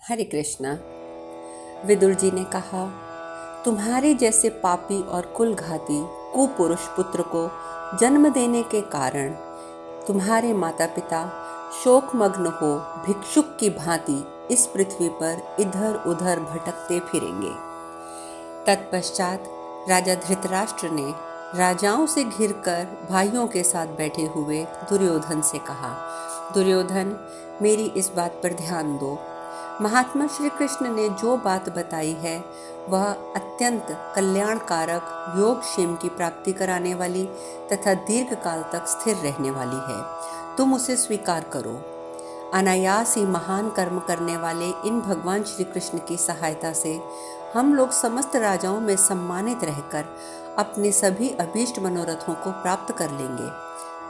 हरे कृष्णा। विदुर जी ने कहा, तुम्हारे जैसे पापी और कुलघाती कुपुरुष पुत्र को जन्म देने के कारण तुम्हारे माता पिता शोकमग्न हो भिक्षुक की भांति इस पृथ्वी पर इधर उधर भटकते फिरेंगे। तत्पश्चात राजा धृतराष्ट्र ने राजाओं से घिरकर भाइयों के साथ बैठे हुए दुर्योधन से कहा, दुर्योधन, मेरी इस बात पर ध्यान दो। महात्मा श्री कृष्ण ने जो बात बताई है वह अत्यंत कल्याणकारक, योग क्षेम की प्राप्ति कराने वाली तथा दीर्घ काल तक स्थिर रहने वाली है। तुम उसे स्वीकार करो। अनायास ही महान कर्म करने वाले इन भगवान श्री कृष्ण की सहायता से हम लोग समस्त राजाओं में सम्मानित रहकर अपने सभी अभीष्ट मनोरथों को प्राप्त कर लेंगे।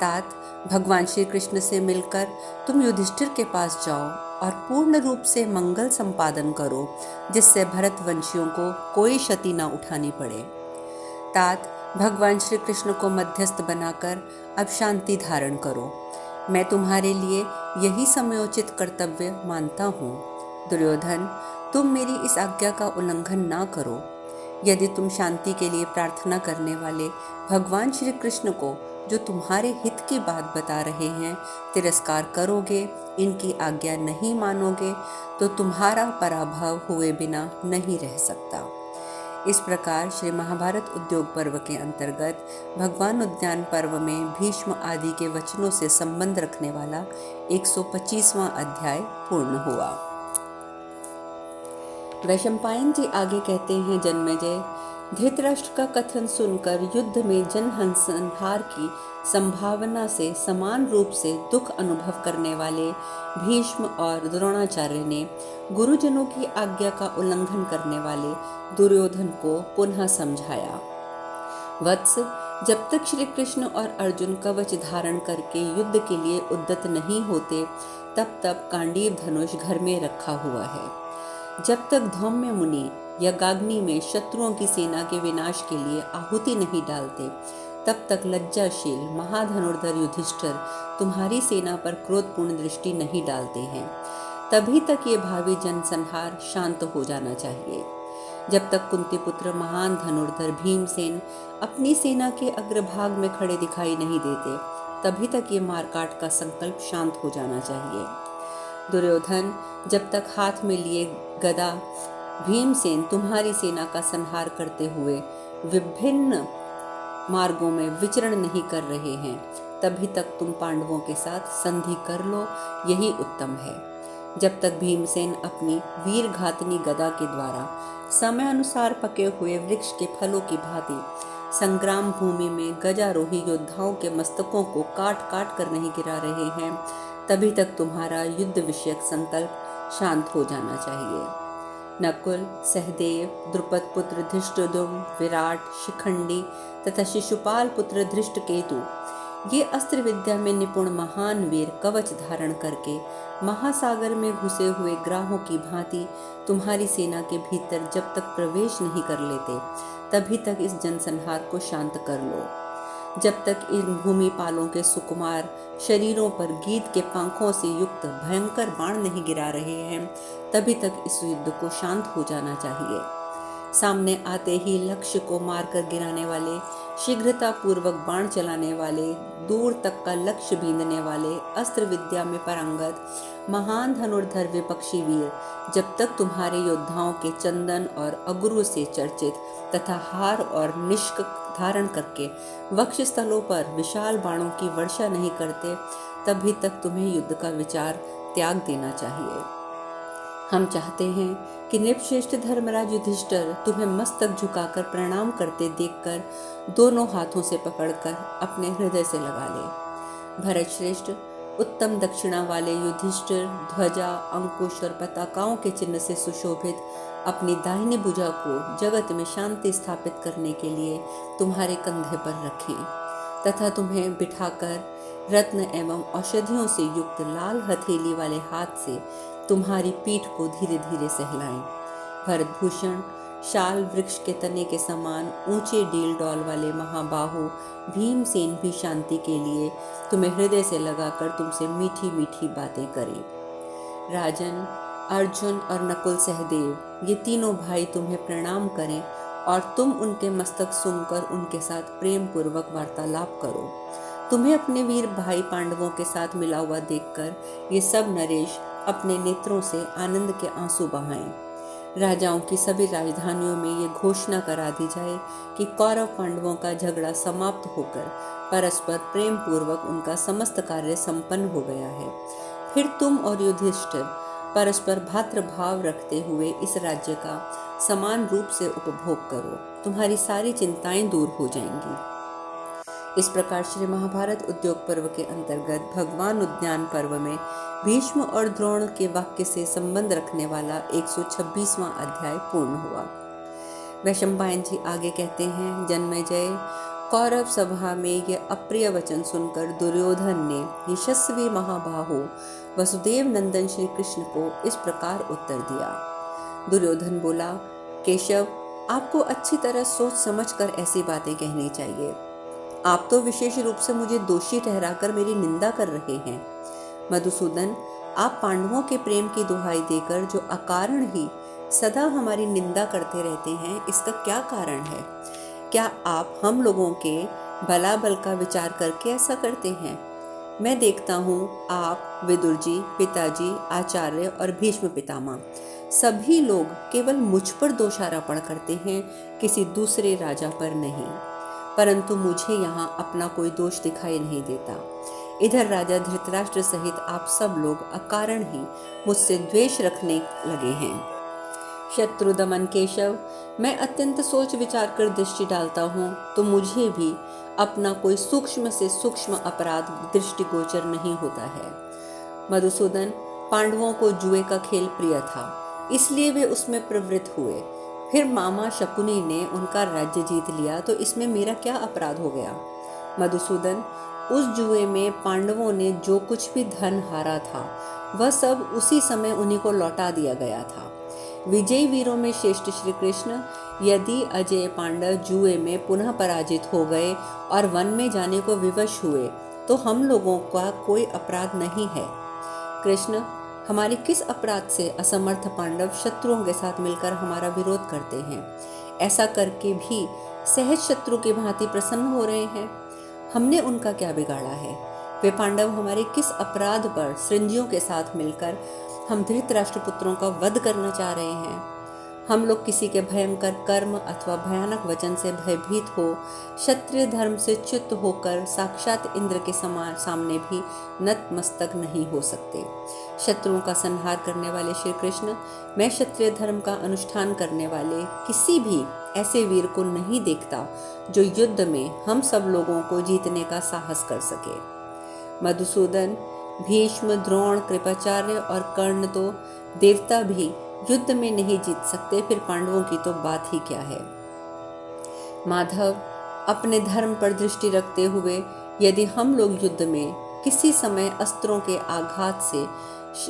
तात, भगवान श्री कृष्ण से मिलकर तुम युधिष्ठिर के पास जाओ और पूर्ण रूप से मंगल संपादन करो, जिससे भरत वंशियों को कोई क्षति न उठानी पड़े। तात, भगवान श्री कृष्ण को मध्यस्थ बनाकर अब शांति धारण करो। मैं तुम्हारे लिए यही समयोचित कर्तव्य मानता हूँ। दुर्योधन, तुम मेरी इस आज्ञा का उल्लंघन ना करो। यदि तुम शांति के लिए प्रार्थना करने वाले भगवान श्री कृष्ण को, जो तुम्हारे हित की बात बता रहे हैं, तिरस्कार करोगे, इनकी आज्ञा नहीं मानोगे, तो तुम्हारा पराभव हुए बिना नहीं रह सकता। इस प्रकार श्री महाभारत उद्योग पर्व के अंतर्गत भगवान उद्यान पर्व में भीष्म आदि के वचनों से संबंध रखने वाला 125वां अध्याय पूर्ण हुआ। वैशंपायन जी आगे कहते हैं, जन्मेजय, धृतराष्ट्र का कथन सुनकर युद्ध में जनसंहार की संभावना से समान रूप से दुख अनुभव करने वाले भीष्म और द्रोणाचार्य ने गुरुजनों की आज्ञा का उल्लंघन करने वाले दुर्योधन को पुनः समझाया। वत्स, जब तक श्री कृष्ण और अर्जुन कवच धारण करके युद्ध के लिए उद्यत नहीं होते, तब तक गांडीव धनुष घर में रखा हुआ है। जब तक धौम्य मुनि यज्ञाग्नि में शत्रुओं की सेना के विनाश के लिए आहुति नहीं डालते, तब तक लज्जाशील महाधनुर्धर युधिष्ठिर तुम्हारी सेना पर क्रोधपूर्ण दृष्टि नहीं डालते हैं। तभी तक ये भावी जनसंहार शांत हो जाना चाहिए। जब तक कुंती पुत्र महान धनुर्धर भीमसेन अपनी सेना के अग्रभाग में खड़े दिखाई नहीं देते, तभी तक ये मारकाट का संकल्प शांत हो जाना चाहिए। दुर्योधन, जब तक हाथ में लिए गदा भीमसेन तुम्हारी सेना का संहार करते हुए विभिन्न मार्गों में विचरण नहीं कर रहे हैं, तभी तक तुम पांडवों के साथ संधि कर लो, यही उत्तम है। जब तक भीमसेन अपनी वीर घातनी गदा के द्वारा समय अनुसार पके हुए वृक्ष के फलों की भांति संग्राम भूमि में गजारोही योद्धाओं के मस्तकों को काट काट कर नहीं गिरा रहे हैं, तभी तक तुम्हारा युद्ध विषयक संकल्प शांत हो जाना चाहिए। नकुल, सहदेव, द्रुपद पुत्र धृष्टद्युम्न, विराट, शिखंडी तथा शिशुपाल पुत्र धृष्टकेतु, ये अस्त्र विद्या में निपुण महान वीर कवच धारण करके महासागर में घुसे हुए ग्राहों की भांति तुम्हारी सेना के भीतर जब तक प्रवेश नहीं कर लेते, तभी तक इस जनसंहार को शांत कर लो। जब तक इन भूमिपालों के सुकुमार शरीरों पर गीत के पंखों से युक्त भयंकर बाण नहीं गिरा रहे हैं, तभी तक इस युद्ध को शांत हो जाना चाहिए। सामने आते ही लक्ष्य को मारकर गिराने वाले, शीघ्रता पूर्वक बाण चलाने वाले, दूर तक का लक्ष्य बींधने वाले, अस्त्र विद्या में पारंगत महान धनुर्धर विपक्षी वीर जब तक तुम्हारे योद्धाओं के चंदन और अगुरु से चर्चित तथा हार और निष्क धारण करके वक्ष स्थलों पर विशाल बाणों की वर्षा नहीं करते, तभी तक तुम्हें युद्ध का विचार त्याग देना चाहिए। हम चाहते हैं कि नृपश्रेष्ठ धर्मराज युधिष्ठिर तुम्हें मस्तक झुकाकर प्रणाम करते देखकर दोनों हाथों से पकड़कर अपने हृदय से लगा ले। भरत श्रेष्ठ, उत्तम दक्षिणा वाले युधिष्ठिर ध्वजा, अंकुश और पताकाओं के चिन्ह से सुशोभित अपनी दाहिनी भुजा को जगत में शांति स्थापित करने के लिए तुम्हारे कंधे पर रखें तथा तुम्हें बिठाकर रत्न एवं औषधियों से युक्त लाल हथेली वाले हाथ से तुम्हारी पीठ को धीरे धीरे सहलाएं। भरतभूषण, शाल वृक्ष के तने के समान ऊंचे डील डौल वाले महाबाहु भीमसेन भी शांति के लिए तुम्हें हृदय से लगाकर तुमसे मीठी मीठी बातें करें। राजन, अर्जुन और नकुल सहदेव ये तीनों भाई तुम्हें प्रणाम करें और तुम उनके मस्तक सुनकर उनके साथ प्रेम पूर्वक वार्तालाप करो। तुम्हें अपने वीर भाई पांडवों के साथ मिला हुआ देखकर ये सब नरेश अपने नेत्रों से आनंद के आंसू बहाएं। राजाओं की सभी राजधानियों में ये घोषणा करा दी जाए कि कौरव पांडवों का झगड़ा समाप्त होकर परस्पर प्रेम पूर्वक उनका समस्त कार्य संपन्न हो गया है। फिर तुम और युधिष्ठिर परस्पर भातृभाव रखते हुए इस राज्य का समान रूप से उपभोग करो। तुम्हारी सारी चिंताएं दूर हो जाएंगी। इस प्रकार श्री महाभारत उद्योग पर्व के अंतर्गत भगवान उद्यान पर्व में भीष्म और द्रोण के वाक्य से संबंध रखने वाला 126वां अध्याय पूर्ण हुआ। वैशंपायन जी आगे कहते हैं, जन्मेजय, कौरव सभा में यह अप्रिय वचन सुनकर दुर्योधन ने यशस्वी महाबाहो वसुदेव नंदन श्री कृष्ण को इस प्रकार उत्तर दिया। दुर्योधन बोला, केशव, आपको अच्छी तरह सोच समझकर ऐसी बातें कहनी चाहिए। आप तो विशेष रूप से मुझे दोषी ठहराकर मेरी निंदा कर रहे हैं। मधुसूदन, आप पांडवों के प्रेम की दुहाई देकर जो अकारण ही सदा हमारी निंदा करते रहते हैं, इसका क्या कारण है? क्या आप हम लोगों के बलाबल का विचार करके ऐसा करते हैं? मैं देखता हूँ आप, विदुर जी, पिताजी, आचार्य और भीष्म पितामह सभी लोग केवल मुझ पर दोषारोपण करते हैं, किसी दूसरे राजा पर नहीं। परंतु मुझे यहाँ अपना कोई दोष दिखाई नहीं देता। इधर राजा धृतराष्ट्र सहित आप सब लोग अकारण ही मुझसे द्वेष रखने लगे हैं। शत्रु दमन केशव, मैं अत्यंत सोच विचार कर दृष्टि डालता हूँ तो मुझे भी अपना कोई सूक्ष्म से सूक्ष्म अपराध दृष्टिगोचर नहीं होता है। मधुसूदन, पांडवों को जुए का खेल प्रिय था, इसलिए वे उसमें प्रवृत्त हुए। फिर मामा शकुनी ने उनका राज्य जीत लिया, तो इसमें मेरा क्या अपराध हो गया? मधुसूदन, उस जुए में पांडवों ने जो कुछ भी धन हारा था वह सब उसी समय उन्हीं को लौटा दिया गया था। विजयी वीरों में श्रेष्ठ श्री कृष्ण, यदि अजय पांडव जुए में पुनः पराजित हो गए और वन में जाने को विवश हुए तो हम लोगों का कोई अपराध नहीं है। कृष्ण, हमारी किस अपराध से असमर्थ पांडव शत्रुओं के साथ मिलकर हमारा विरोध करते हैं? ऐसा करके भी सहज शत्रु की भांति प्रसन्न हो रहे हैं। हमने उनका क्या बिगाड़ा है? वे पांडव हमारे किस अपराध पर सृंजियों के साथ मिलकर हम धृतराष्ट्र पुत्रों का वध करना चाह रहे हैं? हम लोग किसी के भयंकर कर्म अथवा भयानक वचन से भयभीत हो क्षत्रिय धर्म से च्युत होकर साक्षात इंद्र के समान सामने भी नतमस्तक नहीं हो सकते। शत्रुओं का संहार करने वाले श्री कृष्ण, मैं क्षत्रिय धर्म का अनुष्ठान करने वाले किसी भी ऐसे वीर को नहीं देखता जो युद्ध में हम सब लोगों को जीतने का साहस कर सके। मधुसूदन, भीष्म, द्रोण, कृपाचार्य और कर्ण तो देवता भी युद्ध में नहीं जीत सकते, फिर पांडवों की तो बात ही क्या है। माधव, अपने धर्म पर दृष्टि रखते हुए यदि हम लोग युद्ध में किसी समय अस्त्रों के आघात से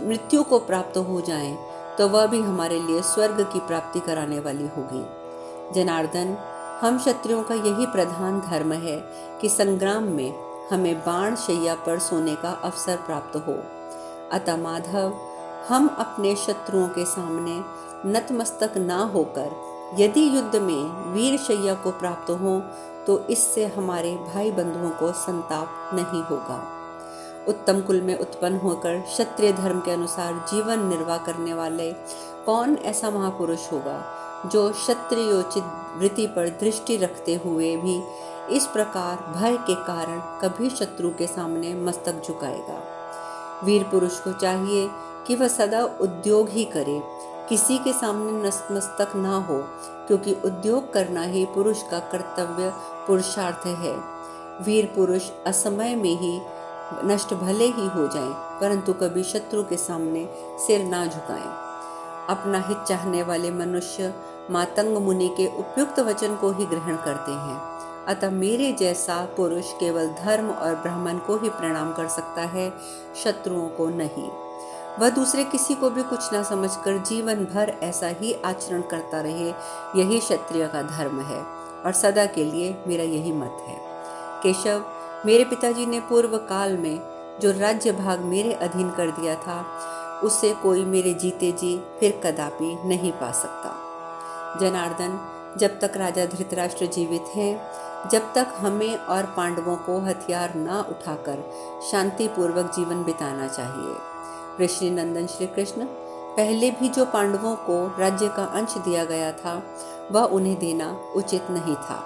मृत्यु को प्राप्त हो जाएं, तो वह भी हमारे लिए स्वर्ग की प्राप्ति कराने वाली होगी। जनार्दन, हम क्षत्रियों का यही प्रधान धर्म है कि संग्राम में हमें बाण शैया पर सोने का अवसर प्राप्त हो। अतः माधव, हम अपने शत्रुओं के सामने नतमस्तक ना होकर यदि युद्ध में वीर शैया को प्राप्त हो तो इससे हमारे भाई बंधुओं को संताप नहीं होगा। उत्तम कुल में उत्पन्न होकर क्षत्रिय धर्म के अनुसार जीवन निर्वाह करने वाले कौन ऐसा महापुरुष होगा जो क्षत्रियोचित वृत्ति पर दृष्टि रखते हुए भी इस प्रकार भय के कारण कभी शत्रु के सामने मस्तक झुकाएगा? वीर पुरुष को चाहिए कि वह सदा उद्योग ही करे, किसी के सामने नतमस्तक ना हो, क्योंकि उद्योग करना ही पुरुष का कर्तव्य पुरुषार्थ है। वीर पुरुष असमय में ही नष्ट भले ही हो जाएं, परंतु कभी शत्रु के सामने सिर ना झुकाएं। अपना हित चाहने वाले मनुष्य मातंग मुनि के उपयुक्त वचन को ही ग्रहण करते हैं। अतः मेरे जैसा पुरुष केवल धर्म और ब्राह्मण को ही प्रणाम कर सकता है, शत्रुओं को नहीं। वह दूसरे किसी को भी कुछ ना समझकर जीवन भर ऐसा ही आचरण करता रहे, यही क्षत्रिय का धर्म है और सदा के लिए मेरा यही मत है। केशव, मेरे पिताजी ने पूर्व काल में जो राज्य भाग मेरे अधीन कर दिया था उसे कोई मेरे जीते जी फिर कदापि नहीं पा सकता। जनार्दन, जब तक राजा धृतराष्ट्र जीवित हैं, जब तक हमें और पांडवों को हथियार ना उठाकर शांतिपूर्वक जीवन बिताना चाहिए। ऋषि नंदन श्री कृष्ण, पहले भी जो पांडवों को राज्य का अंश दिया गया था वह उन्हें देना उचित नहीं था,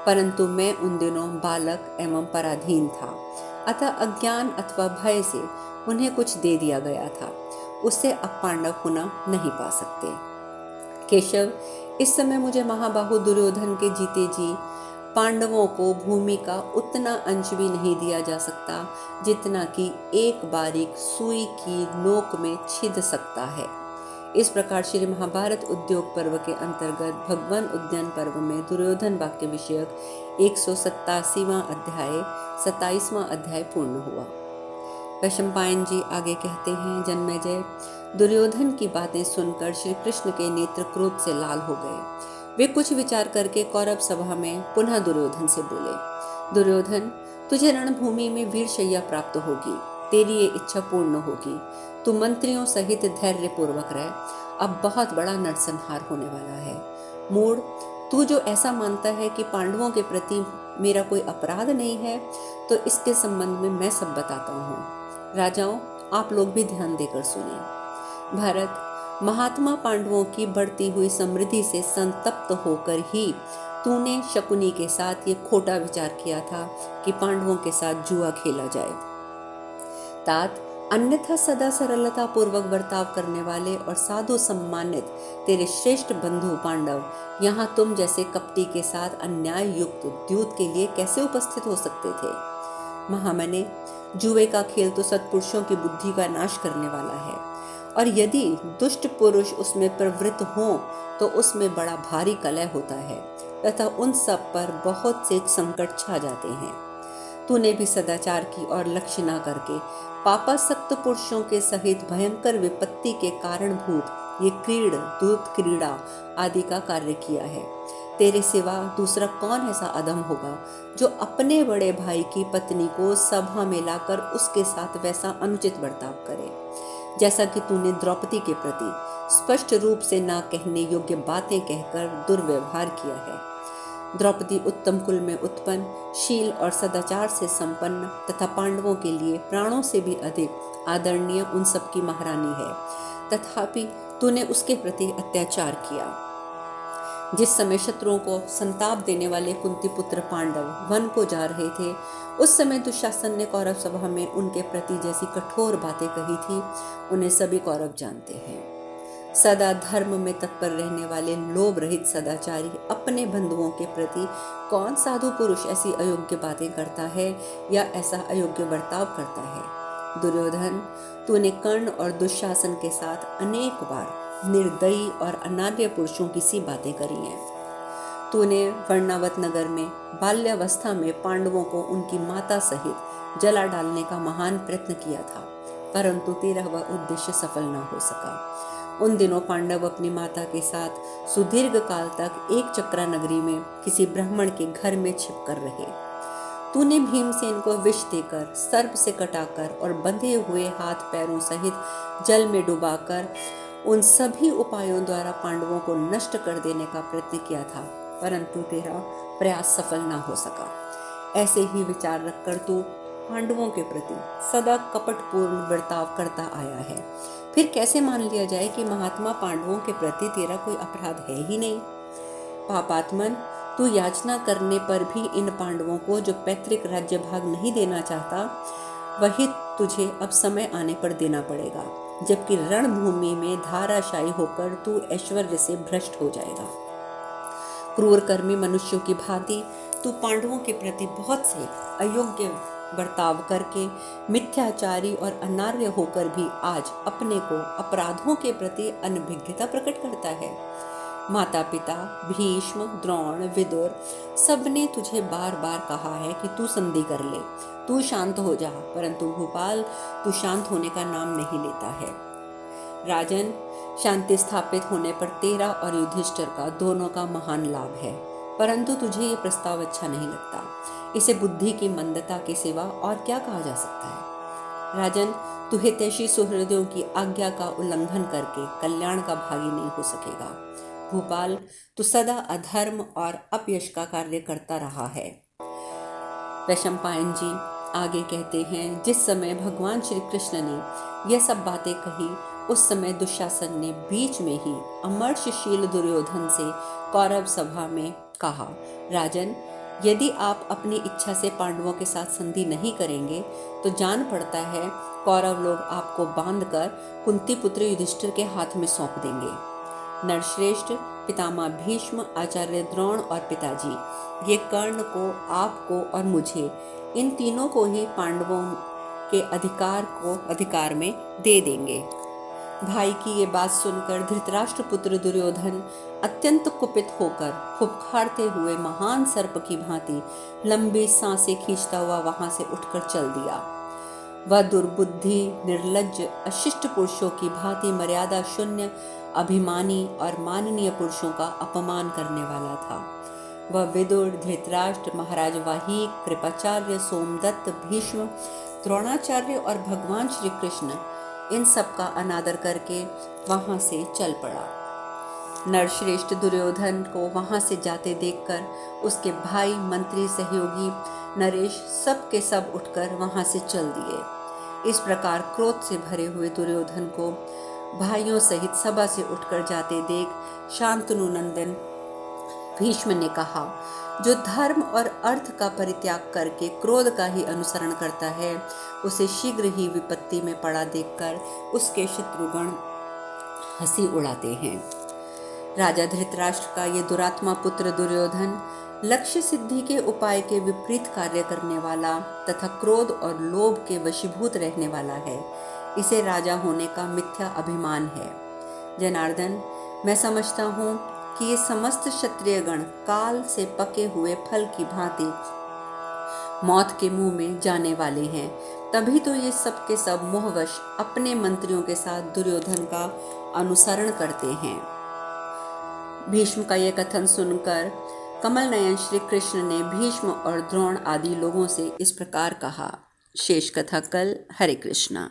परंतु मैं उन दिनों बालक एवं पराधीन था, अतः अज्ञान अथवा भय से उन्हें कुछ दे दिया गया था। उससे अब पांडव पुनः नहीं पा सकते। केशव, इस समय मुझे महाबाहु दुर्योधन के जीते जी पांडवों को भूमि का उतना अंश भी नहीं दिया जा सकता जितना कि एक बारीक सुई की नोक में छिद सकता है। इस प्रकार श्री महाभारत उद्योग पर्व के अंतर्गत भगवान उद्यान पर्व में दुर्योधन वाक्य विषयक 187वां अध्याय 27वां अध्याय पूर्ण हुआ। वैशंपायन जी आगे कहते हैं, जन्मेजय, दुर्योधन की बातें सुनकर श्री कृष्ण के नेत्र क्रोध से लाल हो गए। वे कुछ विचार करके कौरव सभा में पुनः दुर्योधन से बोले, दुर्योधन, तुझे रणभूमि में वीर शैया प्राप्त होगी, तेरी ये इच्छा पूर्ण होगी। तू मंत्रियों सहित धैर्य पूर्वक रह, अब बहुत बड़ा नरसंहार होने वाला है। मूढ़, तू जो ऐसा मानता है कि पांडवों के प्रति मेरा कोई अपराध नहीं है, तो इसके संबंध में मैं सब बताता हूँ। राजाओं, आप लोग भी ध्यान देकर सुनिए। भारत, महात्मा पांडवों की बढ़ती हुई समृद्धि से संतप्त होकर ही तूने शकुनी के साथ ये खोटा विचार किया था कि पांडवों के साथ जुआ खेला जाए। तात, अन्यथा सदा सरलता पूर्वक बर्ताव करने वाले और साधु सम्मानित तेरे श्रेष्ठ बंधु पांडव यहाँ तुम जैसे कपटी के साथ अन्याय युक्त द्यूत के लिए कैसे उपस्थित हो सकते थे। महामने, जुए का खेल तो सत्पुरुषों की बुद्धि का नाश करने वाला है, और यदि दुष्ट पुरुष उसमें प्रवृत्त हों तो उसमें बड़ा भारी कलह होता है तथा उन सब पर बहुत से संकट छा जाते हैं। तूने भी सदाचार की और लक्ष्य न करके पापासक्त पुरुषों के सहित भयंकर विपत्ति के कारणभूत ये दूत क्रीड़ा आदि का कार्य किया है। तेरे सिवा दूसरा कौन ऐसा अधम होगा जो अपने बड़े भाई की पत्नी को सभा में लाकर उसके साथ वैसा अनुचित बर्ताव करे, जैसा कि तूने द्रौपदी के प्रति स्पष्ट रूप से ना कहने योग्य बातें कहकर दुर्व्यवहार किया है। द्रौपदी उत्तम कुल में उत्पन्न, शील और सदाचार से संपन्न तथा पांडवों के लिए प्राणों से भी अधिक आदरणीय उन सबकी महारानी है, तथापि तूने उसके प्रति अत्याचार किया। जिस समय शत्रुओं को संताप देने वाले कुंती पुत्र पांडव वन को जा रहे थे, उस समय दुशासन ने कौरव सभा में उनके प्रति जैसी कठोर बातें कही थी, उन्हें सभी कौरव जानते हैं। सदा धर्म में तत्पर रहने वाले लोभ रहित सदाचारी अपने बंधुओं के प्रति कौन साधु पुरुष ऐसी अयोग्य बातें करता है या ऐसा अयोग्य बर्ताव करता है। दुर्योधन, तूने कर्ण और दुशासन के साथ अनेक बार निर्दयी और अनार्य पुरुषों की सी बातें करी हैं। तूने वर्णावत नगर में बाल्यावस्था में पांडवों को उनकी माता सहित जला डालने का महान प्रयत्न किया था, परंतु तेरा वह उद्देश्य सफल न हो सका। उन दिनों पांडव अपनी माता के साथ सुदीर्घ काल तक एक चक्रा नगरी में किसी ब्राह्मण के घर में छिपकर रहे। तूने भीमसेन को विष देकर, सर्प से कटाकर और बंधे हुए हाथ पैरों सहित जल में डुबाकर उन सभी उपायों द्वारा पांडवों को नष्ट कर देने का प्रयत्न किया था, परंतु तेरा प्रयास सफल न हो सका। ऐसे ही विचार रखकर तू पांडवों के प्रति सदा कपटपूर्ण बर्ताव करता आया है। फिर कैसे मान लिया जाए कि महात्मा पांडवों के प्रति तेरा कोई अपराध है ही नहीं। पापात्मन, तू याचना करने पर भी इन पांडवों को जो पैतृक राज्य भाग नहीं देना चाहता, वही तुझे अब समय आने पर देना पड़ेगा, जबकि रणभूमि में धाराशायी होकर तू ऐश्वर्य से भ्रष्ट हो जाएगा। क्रूर कर्मी मनुष्यों की भांति तू पांडवों के प्रति बहुत से अयोग्य बर्ताव करके मिथ्याचारी और अनार्य होकर भी आज अपने को अपराधों के प्रति अनभिज्ञता प्रकट करता है। माता पिता भीष्म, द्रोण, विदुर सबने तुझे बार बार कहा है कि तू संधि कर ले, तू शांत हो जा, परंतु भूपाल तू शांत होने का नाम नहीं लेता है। राजन, शांति स्थापित होने पर तेरा और युधिष्ठिर का दोनों का महान लाभ है, परंतु तुझे ये प्रस्ताव अच्छा नहीं लगता। इसे बुद्धि की मंदता के सिवा और क्या कहा जा सकता है। राजन, तू हितैषी सुहृदों की आज्ञा का उल्लंघन करके कल्याण का भागी नहीं हो सकेगा। भूपाल, तू सदा अधर्म और अपयश का कार्य करता रहा है। वैशंपायन जी आगे कहते हैं, जिस समय भगवान श्री कृष्ण ने यह सब बातें कही, उस समय दुशासन ने बीच में ही अमर्षशील दुर्योधन से कौरव सभा में कहा, राजन, यदि आप अपनी इच्छा से पांडवों के साथ संधि नहीं करेंगे तो जान पड़ता है कौरव लोग आपको बांधकर कुंती पुत्र युधिष्ठिर के हाथ में सौंप देंगे। नरश्रेष्ठ, पितामह भीष्म, आचार्य द्रोण और पिताजी, ये कर्ण को, आपको और मुझे, इन तीनों को ही पांडवों के अधिकार में दे देंगे। भाई की ये बात सुनकर धृतराष्ट्र पुत्र दुर्योधन अत्यंत कुपित होकर फुफकारते हुए महान सर्प की भांति लंबी सांसें खींचता हुआ वहां से उठकर चल दिया। वह दुर्बुद्धि, निर्लज्ज, अशिष्ट पुरुषों की भांति मर्यादा शून्य, अभिमानी और माननीय पुरुषों का अपमान करने वाला था। वह विदुर, धृतराष्ट्र, महाराज वाहिक, कृपाचार्य, सोमदत्त, भीष्म, द्रोणाचार्य और भगवान श्री कृष्ण, इन सब का अनादर करके वहां से चल पड़ा। नरश्रेष्ठ दुर्योधन को वहां से जाते देखकर उसके भाई, मंत्री, सहयोगी नरेश सब के सब उठकर वहां से चल दिए। इस प्रकार क्रोध से भरे हुए दुर्योधन को भाइयों सहित सभा से उठकर जाते देख शांतनु नंदन भीष्म ने कहा, जो धर्म और अर्थ का परित्याग करके क्रोध का ही अनुसरण करता है, उसे शीघ्र ही विपत्ति में पड़ा देखकर उसके शत्रुगण हंसी उड़ाते हैं। राजा धृतराष्ट्र का ये दुरात्मा पुत्र दुर्योधन लक्ष्य सिद्धि के उपाय के विपरीत कार्य करने वाला तथा क्रोध और लोभ के वशीभूत रहने वाला है। इसे राजा होने का मिथ्या अभिमान है। जनार्दन, मैं समझता हूँ कि ये समस्त क्षत्रियगण काल से पके हुए फल की भांति मौत के मुंह में जाने वाले हैं। तभी तो ये सब के सब मोहवश अपने मंत्रियों के साथ दुर्योधन का अनुसरण करते हैं। भीष्म का यह कथन सुनकर कमल नयन श्री कृष्ण ने भीष्म और द्रोण आदि लोगों से इस प्रकार कहा। शेष कथा कल। हरे कृष्णा।